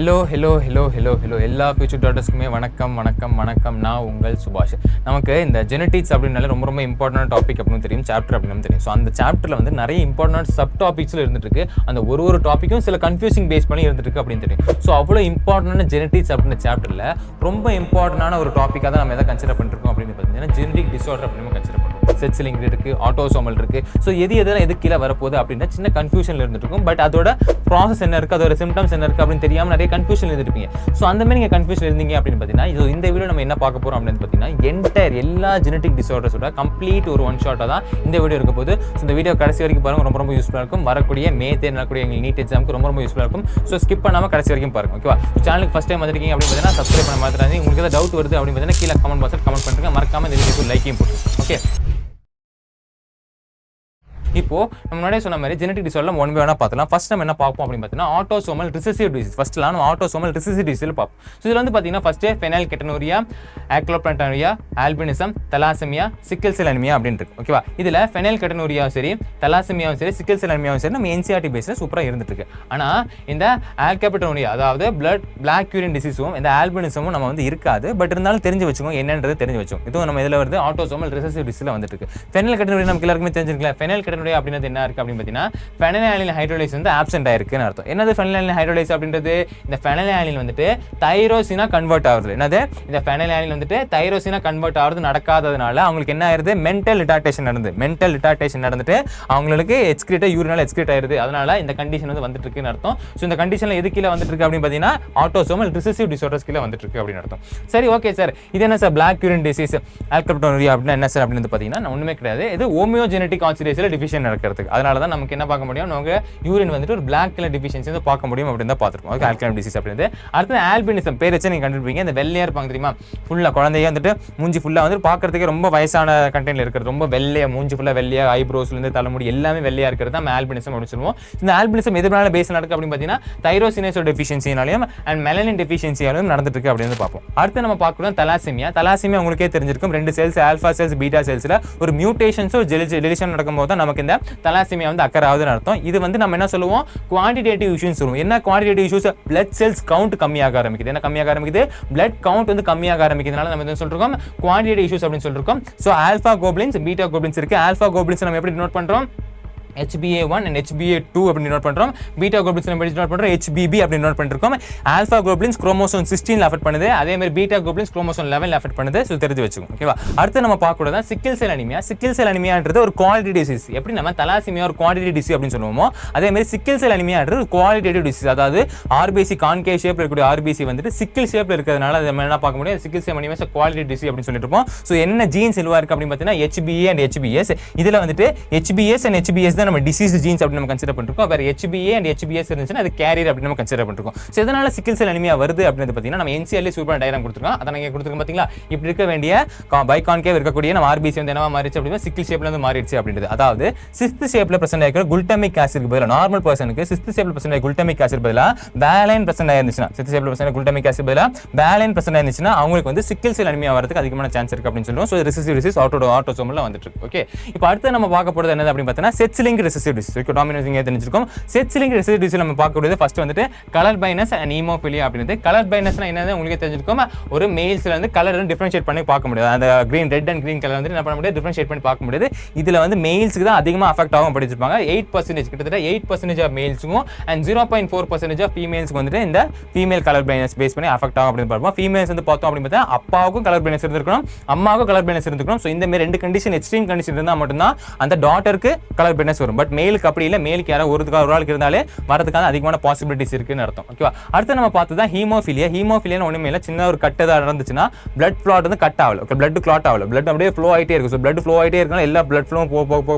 Hello எல்லா future டாக்டர்ஸ்க்குமே வணக்கம். நான் உங்கள் சுபாஷ். நமக்கு இந்த ஜெனட்டிக்ஸ் அப்படின்னாலே ரொம்ப இம்பார்ட்டன்ட் டாபிக் அப்படின்னு தெரியும், சாப்டர் அப்படின்னு தெரியும். ஸோ அந்த சாப்டரில் வந்து நிறைய இம்பார்ட்டன்ட் சப் டாபிக்ஸில் இருந்துட்டு இருக்கு. அந்த ஒரு டாப்பிக்கும் சில கன்ஃபியூசிங் பேஸ் பண்ணி இருந்துட்டு இருக்கு அப்படின்னு தெரியும். ஸோ அவ்வளோ இம்பார்ட்டன்டான ஜெனட்டிக்ஸ் அப்படின்ற சாப்டரில் ரொம்ப இம்பார்ட்டன்டான ஒரு டாப்பிக்காக தான் நம்ம எதை கன்சிடர் பண்ணிருக்கோம் அப்படின்னு பார்த்தீங்கன்னா ஜெனடிக் டிஸார்டர் அப்படின்னு கன்சிடர் பண்ணுறோம். செட்ஸ்லிங் இருக்குது, ஆட்டோசோமல் இருக்குது. ஸோ எதெல்லாம் எது கீழே வரப்போகுது அப்படின்னா சின்ன கன்ஃபியூஷனில் இருந்துட்டு இருக்கும். பட் அதோட ப்ராசஸ் என்ன இருக்குது, அதோட சிம்டம்ஸ் என்ன இருக்குது அப்படின்னு தெரியாமல் நிறைய கன்ஃபியூஷன் இருந்துருப்பீங்க. ஸோ அந்த மாதிரி நீங்கள் கன்ஃபியூஷன் இருந்தீங்க அப்படின்னு பார்த்தீங்கன்னா இந்த வீடியோ நம்ம என்ன பார்க்க போகிறோம் அப்படின்னு பார்த்தீங்கன்னா எல்லா ஜெனடிக் டிஸார்டர்ஸோட கம்ப்ளீட் ஒரு ஒன் ஷாட்டாக தான் இந்த வீடியோ இருக்க போது. ஸோ இந்த வீடியோ கடைசி வரைக்கும் பாருங்க, ரொம்ப யூஸ்ஃபுல்லாக இருக்கும். வரக்கூடிய மே தேர்ட் நடக்கூடிய எங்கள் நீட் எக்ஸாமுக்கு ரொம்ப யூஸ்ஃபுல்லாக இருக்கும். ஸோ ஸ்கிப் பண்ணாமல் கடைசி வரைக்கும் பாருங்க, ஓகேவா? சேனலுக்கு ஃபஸ்ட் டைம் வந்திருக்கீங்க அப்படின்னு பார்த்தீங்கன்னா சப்ஸ்கிரைப் பண்ண மாதிரி உங்களுக்கு ஏதாவது டவுட் வருது அப்படின்னு பார்த்தீங்கன்னா கீழே கமெண்ட் பாக்ஸில் கமெண்ட் பண்ணுங்க. மறக்காம இந்த வீடியோக்கு லைக்கையும் போட்டு, ஓகே? இப்போ நம்ம முன்னாடியே சொன்ன மாதிரி ஜெனடிக் டிஸார்டர் ஒன் பை ஒன்னா பார்த்தலாம். ஃபர்ஸ்ட் நம்ம என்ன பார்ப்போம் அப்படின்னு பார்த்தீங்கன்னா ஆட்டோசோமல் ரிசெசிவ் டிசீஸ். ஃபர்ஸ்ட்லாம் நம்ம ஆட்டோசோமல் ரிசெசிவ் டிசீஸ் பார்ப்போம். ஸோ இதில் வந்து பார்த்தீங்கன்னா first phenylketonuria, alkaptonuria, albinism, thalassaemia, sickle cell anaemia அப்படின்னு இருக்கு, ஓகேவா? இதில் ஃபெனைல்கெட்டனூரியாவும் சரி, தலாசெமியாவும் சரி, சிக்கிள் செல் அனிமியாவும் சரி நம்ம என்சிஆர்டி பேஸில் சூப்பராக இருந்துட்டு இருக்கு. ஆனால் இந்த ஆல்கபிட்டனூரியா, அதாவது பிளாக் யூரின் டிசீஸும் இந்த ஆல்பினிசமும் நம்ம வந்து இருக்காது. பட் இருந்தாலும் தெரிஞ்சு வச்சுக்கோங்க, என்னன்றது தெரிஞ்சு வச்சோம். இதுவும் நம்ம இதில் வருது ஆட்டோசோமல் ரிசெசிவ் டிசீஸில் வந்துட்டு இருக்கு. ஃபெனைல்கெட்டனூரியா நமக்கு எல்லாருக்குமே தெரிஞ்சிருக்கல. ஃபெனைல்கெட்டனூரியா அப்படின்றது என்ன இருக்கு அப்படின்னு பார்த்தீங்கன்னா ஃபெனைலானின் ஹைட்ரோலைஸ் வந்து ஆப்சென்ட் ஆயிருக்குன்னு அர்த்தம். என்னது ஃபெனைலானின் ஹைட்ரோலைஸ் அப்படின்றது? இந்த ஃபெனைலானின் வந்துட்டு தைரோசினா கன்வெர்ட் ஆகுது. என்னது? இந்த ஃபெனைலானின் வந்துட்டு தைரோசினா கன்வெர்ட் ஆகுது நடக்காததுனால அவங்களுக்கு என்ன ஆயிருது? மென்டல் ரிட்டார்டேஷன் நடந்துட்டு அவங்களுக்கு எக்ஸ்கிரீட்டா யூரினால் எக்ஸ்கிரீட் ஆயிருது. அதனால இந்த கண்டிஷன் வந்து வந்துட்டு இருக்குன்னு அர்த்தம். ஸோ இந்த கண்டிஷன்ல எது கீழே வந்துட்டு இருக்கு அப்படின்னு பார்த்தீங்கன்னா ஆட்டோசோமல் ரிசெசிவ் டிஸார்டர்ஸ் கீழே வந்துட்டு இருக்கு அப்படின்னு அர்த்தம். சரி, ஓகே சார், இது என்ன சார் பிளாக் யூரின் டிசீஸ் ஆல்கபிட்டனூரியா அப்படின்னா என்ன சார் அப்படின்னு பார்த்தீங்கன்னா ஒன்றுமே கிடையாது. இது ஹோமியோஜெனடிக் ஆக்சிடேஸில் டிஃபிஷியன்ட் நடக்கிறது. அதனால தான் நமக்கு என்ன பார்க்க முடியும், நமக்கு யூரின் வந்துட்டு ஒரு பிளாக் கலர் டிஃபிஷியன்சி வந்து பார்க்க முடியும் அப்படின்னு தான் பார்த்துருக்கோம். ஓகே, ஆல்கலைன் டிசீஸ் அப்படின்னு. அடுத்து ஆல்பினிசம் பேர் வச்சு நீங்கள் கண்டுபிடிப்பீங்க. இந்த வெள்ளையா இருப்பாங்க தெரியுமா, ஃபுல்லாக குழந்தைய வந்துட்டு மூஞ்சி ஃபுல்லாக வந்து பார்க்கறதுக்கு ரொம்ப வயசான கண்டென்ட்ல இருக்கிறது, ரொம்ப வெள்ளையா மூஞ்சி ஃபுல்லாக வெள்ளையா, ஐப்ரோஸ்லேருந்து தலைமுடி எல்லாமே வெள்ளையா இருக்கிறது நம்ம ஆல்பினிசம் அப்படின்னு சொல்லுவோம். இந்த ஆல்பினிசம் எதுனால பேஸ் நடக்கு அப்படின்னு பார்த்தீங்கன்னா தைரோசினேஸோட டெஃபிஷியன்சினாலையும் அண்ட் மெலனின் டெஃபிஷியன்சியாலும் நடந்துட்டு இருக்கு அப்படின்னு பார்ப்போம். அடுத்து நம்ம பார்க்கணும் தலாசெமியா. தலாசெமியா உங்களுக்கே தெரிஞ்சிருக்கும், ரெண்டு செல்ஸ் ஆல்ஃபா செல்ஸ் பீட்டா செல்ஸ்ல ஒரு மியூட்டேஷன்ஸோ டெலிஷன் நடக்கும்போது தான் நமக்கு இந்த தலாசெமியா வந்து அக்கறை ஆகுதுன்னு அர்த்தம். இது வந்து நம்ம என்ன சொல்லுவோம், குவான்டிடேட்டிவ் இஷ்யூஸ் சொல்லுவோம். என்ன quantitative issues? Blood cells count கம்மியாக ஆரம்பிக்குது. என்ன கம்மியாக ஆரம்பிக்குது? பிளட் கவுண்ட் வந்து கம்மியாக ஆரம்பிக்கிறதுனால நம்ம என்ன சொல்றோம், குவான்டிடேட்டிவ் இஷ்யூஸ் அப்படின்னு சொல்லிருக்கோம். சோ ஆல்பா கோப்ளின்ஸ், பீட்டா கோப்ளின்ஸ் இருக்கு. ஆல்பா கோப்ளின்ஸ் நம்ம எப்படி நோட் பண்றோம்? HbA1 and HbA2 அப்படி நோட் பண்றோம். பீட்டா குளோபின்ஸ் நம்ம நோட் பண்றோம் HbB அப்படி நோட் பண்ணிருக்கோம். ஆல்பா குளோபின்ஸ் குரோமோசோம் 16 ல அஃபெக்ட் பண்ணுது. அதே மாதிரி பீட்டா குளோபின்ஸ் குரோமோசோம் 11 ல அஃபெக்ட் பண்ணுது. சோ தெரிஞ்சு வெச்சுக்கோங்க, ஓகேவா? அடுத்து நம்ம பார்க்கறது சிக்கிள் செல் அனிமியா. சிக்கிள் செல் அனிமியான்றது ஒரு குவாலிட்டி டிசீஸ். எப்படி நம்ம தலாசெமியா ஒரு குவான்டிட்டி டிசீஸ் அப்படி சொல்லுவோமோ, அதே மாதிரி சிக்கிள் செல் அனிமியான்றது ஒரு குவாலிட்டேட்டிவ் டிசீஸ். அதாவது RBC கான்கேவ் ஷேப்ல இருக்கக்கூடிய RBC வந்துட்டு சிக்கிள் ஷேப்ல இருக்கிறதுனால நம்ம என்ன பார்க்க முடியும், சிக்கிள் செல் அனிமியா குவாலிட்டி டிசீஸ் அப்படி சொல்லிட்டு இருப்போம். சோ என்ன ஜீன்ஸ் இல்வா இருக்கு அப்படி பார்த்தீங்கன்னா HbA and HbS. இதுல வந்துட்டு HbS and HbS தான் நம்ம டிசீஸ் ஜீன்ஸ் அப்படி நம்ம கன்சிடர் பண்ணிருக்கோம். வேற HbA and HbS இருந்துச்சுன்னா அது கேரியர் அப்படி நம்ம கன்சிடர் பண்ணிருக்கோம். சோ இதனால சிக்கிள் செல் அனிமியா வருது அப்படினு பார்த்தீங்கன்னா நம்ம NCL சூப்பரான டயகிராம் கொடுத்திருக்கோம். அத நீங்க கொடுத்திருக்கோம் பாத்தீங்களா? இப்படி இருக்க வேண்டிய பைகான்கேவ் இருக்கக்கூடிய நம்ம RBC வந்து என்னவா மாறிச்சு அப்படினா சிக்கிள் ஷேப்ல வந்து மாறிடுச்சு அப்படின்றது. அதாவது 6th ஷேப்ல பிரசன்ட் ஆகிற குளுட்டமிக் ஆசிட்க்கு பதிலா நார்மல் பர்சனுக்கு 6th ஷேப்ல பிரசன்ட் ஆகிற குளுட்டமிக் ஆசிட் பதிலா வேலைன் பிரசன்ட் ஆயிருந்துச்சுனா 6th ஷேப்ல பிரசன்ட் ஆகிற குளுட்டமிக் ஆசிட் பதிலா வேலைன் பிரசன்ட் ஆயிருந்துச்சுனா அவங்களுக்கு வந்து சிக்கிள் செல் அனிமியா வரதுக்கு அதிகமான சான்ஸ் இருக்கு அப்படின்னு சொல்றோம். சோ ரிசெசிவ் டிசீஸ் ஆட்டோசோமல்ல வந்துட்டு இருக்கு. ஓகே, இப்போ அடுத்து நம்ம பார்க்க போறது என்னது அப்படின்னு பார்த்தா X linked recessive disease. Okay, dominance நீங்க தெரிஞ்சிருக்கும். செட்ஸ்லிங்க் ரிசெசிவ் டிசீஸ் நம்ம பார்க்கக்கூடியது ஃபர்ஸ்ட் வந்துட்டு கலர் பைனஸ் அண்ட் ஹீமோஃபிலியா அப்படினது. கலர் பைனஸ்னா என்னது உங்களுக்கு தெரிஞ்சிருக்கும். ஒரு மேல்ஸ்ல வந்து கலர் டிஃபரன்ஷியேட் பண்ணி பார்க்க முடியாது. அந்த green red and green colour வந்து என்ன பண்ண முடியாது, டிஃபரன்ஷியேட் பண்ணி பார்க்க முடியாது. இதுல வந்து மேல்ஸ்க்கு தான் அதிகமா அஃபெக்ட் ஆகும் படிச்சிருப்பாங்க. 8% கிட்டத்தட்ட 8% ஆஃப் மேல்ஸ்க்கும் அண்ட் 0.4% ஆஃப் ஃபீமேல்ஸ்க்கு வந்துட்டு இந்த ஃபீமேல் கலர் பைனஸ் பேஸ் பண்ணி அஃபெக்ட் ஆகும் அப்படின்னு பார்ப்போம். ஃபீமேல்ஸ் வந்து பார்த்தோம் அப்படின்னு பார்த்தா அப்பாவுக்கும் கலர் பைனஸ் இருந்திருக்கணும், அம்மாவுக்கும் கலர் பைனஸ் இருந்திருக்கணும். சோ இந்த மாதிரி ரெண்டு கண்டிஷன் எக்ஸ்ட்ரீம் கண்டிஷன் இருந்தா மட்டும் தான் அந்த டாட்டருக்கு கலர் பைனஸ் வரும். பட் மேலுக்கு அப்படி இல்ல, மேலுக்கு யாரோ ஒரு ஆளுக்கு இருந்தாலே வரதுக்கான அதிகமான பாசிபிலிட்டிஸ் இருக்குன்னு அர்த்தம், ஓகேவா? அடுத்து நம்ம பார்த்தா ஹீமோஃபிலியா. ஹீமோஃபிலியா ஒண்ணுமே இல்ல, சின்ன ஒரு கட் ஏதாவது நடந்துச்சுன்னா பிளட் ஃப்ளோ வந்து கட் ஆகல, ஓகே, பிளட் கிளாட் ஆகல, பிளட் அப்படியே ஃப்ளோ ஆயிட்டே இருக்கு. சோ பிளட் ஃப்ளோ ஆயிட்டே இருக்கனால எல்லா பிளட் ஃப்ளோ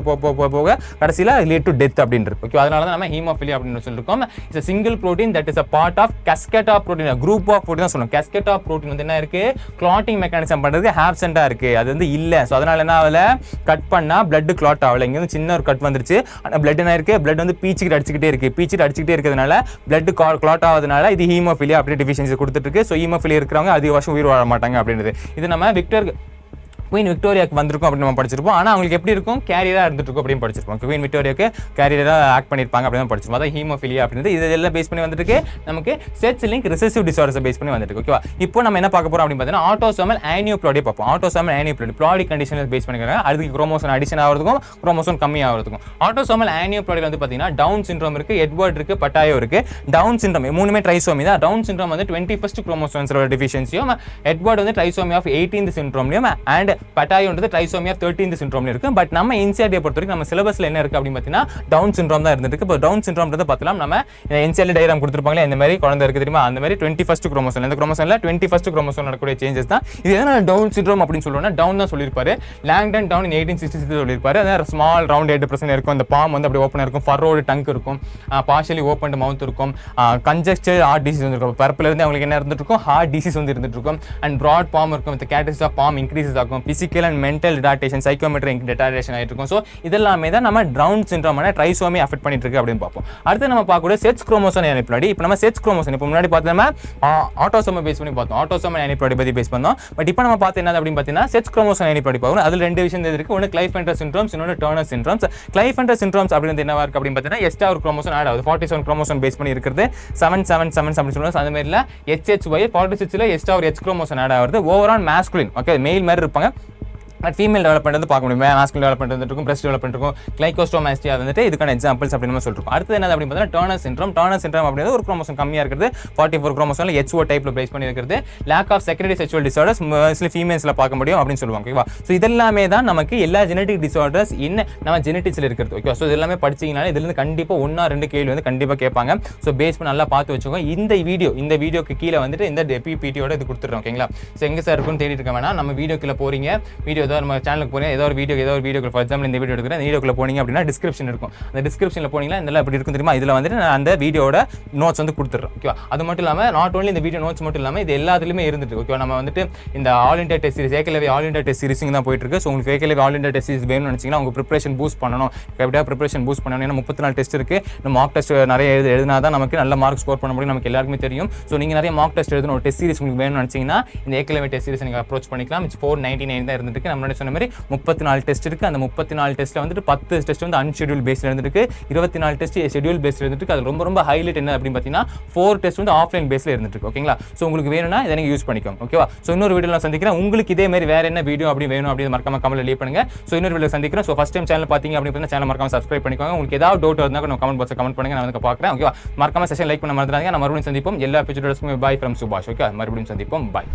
போக கடைசில லீட் டு டெத் அப்படின்றது, ஓகே. அதனால தான் நம்ம ஹீமோஃபிலியா அப்படின்னு சொல்லிருக்கோம். It's a single protein that is a part of cascade of protein, a group of protein தான் சொல்றோம். cascade of protein வந்து என்ன இருக்கு, கிளாட்டிங் மெக்கானிசம் பண்றதுக்கு ஆப்சென்ட்டா இருக்கு, அது வந்து இல்ல. சோ அதனால என்ன ஆகல, கட் பண்ணா பிளட் கிளாட் ஆகல. இங்க வந்து சின்ன ஒரு கட் வந்துருச்சு, ஆனா பிளட் என்ன இருக்கு, பிளட் வந்து பீச்சிட்டு அடிச்சுக்கிட்டே இருக்கிறதுனால பிளட் கிளாட் ஆகுதுனால இது ஹீமோஃபிலியா அப்படி டிஃபிஷியன்சி கொடுத்துட்டு இருக்கு. சோ ஹீமோஃபிலியா இருக்கிறவங்க அதிக வருஷம் உயிர் வாழ மாட்டாங்க அப்படின்றது. இது நம்ம விக்டர் குயின் விக்டோரியாக்கு வந்திருக்கும் அப்படின்னு நம்ம படிச்சிருப்போம். ஆனால் அவங்களுக்கு எப்படி இருக்கும், கேரியராக இருந்துட்டு இருக்கும் அப்படின்னு படிச்சிருப்போம். குயின் விக்டோரியாக்கு கேரியராக ஆக்ட் பண்ணியிருப்பாங்க அப்படின்னு படிச்சிருப்போம். அதான் ஹீமோஃபிலியா அப்படின்றது இதெல்லாம் பேஸ் பண்ணி வந்துருக்கு. நமக்கு செக்ஸ் லிங்க் ரிசெசிவ் டிசார்டர்ஸை பேஸ் பண்ணி வந்துருக்கு. ஓகேவா, இப்போ நம்ம என்ன பார்க்க போறோம் அப்படின்னு பார்த்தீங்கன்னா ஆட்டோசோமல் ஆனியோப்ளாய்டியை பார்ப்போம். ஆட்டோசோமல் ஆனியோப்ளாய்டி ப்ளாய்டி கண்டிஷனை பேஸ் பண்ணிக்கிறாங்க. அதுக்கு குரோமோசோம் அடிஷன் ஆகிறதுக்கும் குரோமோசோம் கம்மி ஆகிறதுக்கும். ஆட்டோசோமல் ஆனியோப்ளாய்டியில் வந்து பார்த்தீங்கன்னா டவுன் சிண்ட்ரோம் இருக்கு, எட்வர்ட் இருக்கு, பட்டாயோ இருக்கு. டவுன் சிண்ட்ரோம் மூணுமே ட்ரைசோமி தான். டவுன் சிண்ட்ரோம் வந்து 21st குரோமோசோம்ஸோட டிஃபிஷியன்சியும், எட்வர்ட் வந்து ட்ரைசோமி ஆஃப் 18th சிண்ட்ரோம்லையும், அண்ட் பட்டாயோன்றது ட்ரைசோமி ஆஃப் 13th சிண்ட்ரோம்ல இருக்கு. பட் நம்ம என்சிஆர்டியை பொறுத்த வரைக்கும் நம்ம சிலபஸ்ல என்ன இருக்கு அப்படின்னு பார்த்தீங்கன்னா டவுன் சிண்ட்ரோம் தான் இருந்திருக்கு. இப்போ டவுன் சிண்ட்ரோம்ன்றத பார்த்தலாம். நம்ம என்சிஆர்டி டயக்ராம் கொடுத்துருப்பாங்களே, இந்த மாதிரி குழந்தை இருக்கு தெரியுமா, அந்த மாதிரி 21st குரோமோசோம், இந்த குரோமோசோம்ல 21st குரோமோசோம் நடக்கக்கூடிய சேஞ்சஸ் தான் இது. எதனால டவுன் சிண்ட்ரோம் அப்படின்னு சொல்லுவோம்னா டவுன் தான் சொல்லியிருப்பாரு. லாங்டன் டவுன் in 1866 சொல்லியிருப்பாரு. அதாவது ஸ்மால் ரவுண்ட் ஹெட் பிரச்சனை இருக்கும், அந்த பாம் வந்து அப்படி ஓப்பன் இருக்கும், ஃபர்ரோடு டங்க் இருக்கும், பார்ஷியலி ஓப்பன் மவுத் இருக்கும், கன்ஜஸ்டட் ஹார்ட் டிசீஸ் வந்து இருக்கும். பரப்பில் இருந்து அவங்களுக்கு என்ன இருந்துட்டு இருக்கும், ஹார்ட் டிசீஸ் வந்து இருந்துட்டு இருக்கும். அண்ட் ப்ராட் பாம் இருக்கும், இந்த கேட்டஸ் ஆஃப் பாம் இன்க்ரீசஸ் ஆகும். Physical and mental retardation, psychomotor retardation ஆகிட்டு இருக்கும். ஸோ இதெல்லாமே தான் நம்ம டவுன் சிண்ட்ரோமான ட்ரைசோமி அஃபெக்ட் பண்ணிட்டு இருக்கு அப்படின்னு பார்ப்போம். அடுத்து நம்ம பார்க்கக்கூடிய செக்ஸ் குரோமோசோம் ஆனிப்ளாய்டி. இப்போ நம்ம செக்ஸ் குரோமோசோம் இப்போ முன்னாடி பார்த்தோம்னா ஆட்டோசோமை பேஸ் பண்ணி பார்த்தோம், ஆட்டோசோமல் ஆனிப்ளாய்டி பற்றி பேஸ் பண்ணோம். பட் இப்போ நம்ம பார்த்து என்ன அப்படின்னு பார்த்தீங்கன்னா செக்ஸ் குரோமோசோம் ஆனிப்ளாய்டி பார்க்கணும். அதில் ரெண்டு விஷயம் இருக்கு. ஒன்று கிளைஃபென்டர் சிண்ட்ரோம்ஸ், இன்னொன்று டர்னர் சிண்ட்ரோம்ஸ். கிளைஃபென்டர் சிண்ட்ரோம்ஸ் அப்படின்னு என்னவா இருக்கு அப்படின்னு பார்த்தீங்கன்னா எக்ஸ்ட்ரா ஒரு குரோமோசோம் ஆட் ஆகுது. 47 குரோமோசோம் பேஸ் பண்ணி இருக்கிறது 777 அப்படின்னு சொல்லுவாங்க. அந்த மாதிரில HHY 46ல எக்ஸ்ட்ரா ஒரு X குரோமோசோம் ஆட் ஆகுது. ஓவரால் மாஸ்குலின், ஓகே, மெயில் மாதிரி இருப்பாங்க. பட் ஃபீமேல் டெவலப்மெண்ட் வந்து பார்க்க முடியும், மாஸ்குலின் டெவலப்மெண்ட் வந்துருக்கும், பிரஸ்ட் டெவலப்மெண்ட் இருக்கும், கிளைகோஸ்டோமாஸ்டியா வந்துட்டு இதுக்கான எக்ஸாம்பிள்ஸ் அப்படின்னு நம்ம சொல்லிருக்கோம். அடுத்து என்ன அப்படின்னு பார்த்தீங்கன்னா டர்னர் சிண்ட்ரோம். டர்னர் சிண்ட்ரோம் அப்படிங்கிறது ஒரு குரோமோசோம் கம்மியாக இருக்கிறது, 44 குரோமோசோம்ல HO டைப்ல பேஸ் பண்ணி இருக்கிறது. Lack of secondary sexual disorders mostly ஃபீமேல்ஸ்ல பார்க்க முடியும் அப்படின்னு சொல்லுவாங்க. ஓகேவா, ஸோ இதெல்லாமே தான் நமக்கு எல்லா ஜெனடிக் டிசார்டர்ஸ் என்ன நம்ம ஜெனடிக்ஸ்ல இருக்கிறது. ஓகேவா, ஸோ இதெல்லாமே படிச்சீங்கனாலே இதுல இருந்து கண்டிப்பாக 1 or 2 கேள்வி வந்து கண்டிப்பாக கேட்பாங்க. ஸோ பேஸ் பண்ணி நல்லா பார்த்து வச்சுக்கோங்க. இந்த வீடியோக்கு கீழே வந்துட்டு இந்த PPT-யோட இது கொடுத்துருக்கோம். ஓகேங்களா, ஸோ எங்க சார் இருக்குன்னு தேடிட்டு இருக்க வேணாம், நம்ம வீடியோக்குள்ள போறீங்க, வீடியோ தான் நம்ம சேனலுக்கு போறீங்க, ஏதோ ஒரு வீடியோ ஃபார் எக்ஸாம்பிள் இந்த வீடியோ எடுக்கிறேன், இந்த வீடியோக்குள்ள போனீங்க அப்படின்னா டிஸ்கிரிப்ஷன் இருக்கும். அந்த டிஸ்கிரிப்ஷனில் போனீங்கன்னா இதெல்லாம் எப்படி இருக்கும் தெரியுமா, இதில் வந்துட்டு நான் அந்த வீடியோட நோட்ஸ் வந்து கொடுத்துட்றேன். ஓகேவா, அது மட்டும் இல்லாமல் நாட் ஓன்லி இந்த வீடியோ நோட்ஸ் மட்டும் இல்லாமல் இது எல்லாத்துலையுமே இருந்துட்டு. ஓகேவா, நம்ம வந்துட்டு இந்த all India test series Eklavya all India test சீரிஸிங் தான் போயிட்டு இருக்கு. ஸோ உங்களுக்கு Eklavya all India test series வேணும்னு நினச்சிங்கன்னா உங்கள் ப்ரிப்பரேஷன் பூஸ்ட் பண்ணணும், எப்படியா ப்ரிப்பரேஷன் பூஸ்ட் பண்ணணும். ஏன்னா 34 டெஸ்ட் இருக்கு. இந்த மார்க் டெஸ்ட் நிறைய எழுதினா தான் நமக்கு நல்ல மார்க் ஸ்கோர் பண்ண முடியும், நமக்கு எல்லாருக்குமே தெரியும். ஸோ நீங்கள் நிறைய மார்க் டெஸ்ட் எழுதணும், ஒரு டெஸ்ட் சீரிஸ் உங்களுக்கு வேணும்னு நினச்சிங்கன்னா இந்த ஏகேலவி டெஸ்ட் சீரிஸ் நீங்கள் அப்ரோச் பண்ணிக்கலாம். 499 தான் இருந்துருக்கு. நம்ம சொன்ன மாதிரி 34 டெஸ்ட் இருக்கு. அந்த 34 டெஸ்ட்ல வந்துட்டு 10 டெஸ்ட் வந்து அன்ஷெட்யூல் பேஸ்ல இருந்துருக்கு, 24 டெஸ்ட் ஷெட்யூல் பேஸ்ல இருந்துருக்கு. அது ரொம்ப ஹைலைட் என்ன அப்படின்னு பார்த்தீங்கன்னா 4 டெஸ்ட் வந்து ஆஃப்லைன் பேஸ்ல இருந்துருக்கு. ஓகேங்களா, ஸோ உங்களுக்கு வேணும்னா இதை நீங்கள் யூஸ் பண்ணிக்கோங்க. ஓகேவா, ஸோ இன்னொரு வீடியோ நான் சந்திக்கிறேன். உங்களுக்கு இதே மாதிரி வேற என்ன வீடியோ அப்படி வேணும் அப்படின்னு மறக்காம கமெண்ட்ல லீவ் பண்ணுங்க. ஸோ இன்னொரு வீடியோ சந்திக்கிறேன். ஸோ ஃபர்ஸ்ட் டைம் சேனல் பார்த்தீங்க அப்படின்னு சேனல் மறக்காம சப்ஸ்கிரைப் பண்ணிக்கோங்க. உங்களுக்கு ஏதாவது டவுட் இருந்தால் கமெண்ட் பாக்ஸ்ல கமெண்ட் பண்ணுங்க, நான் வந்து பார்க்குறேன். ஓகேவா, மறக்காம செஷன் லைக் பண்ண மறந்துடாதீங்க. நம்ம மறுபடியும் சந்திப்போம். எல்லா எபிசோட்ஸ்க்கும் பை ஃப்ரம் சுபாஷ். ஓகே, மறுபடியும் சந்திப்போம். பை.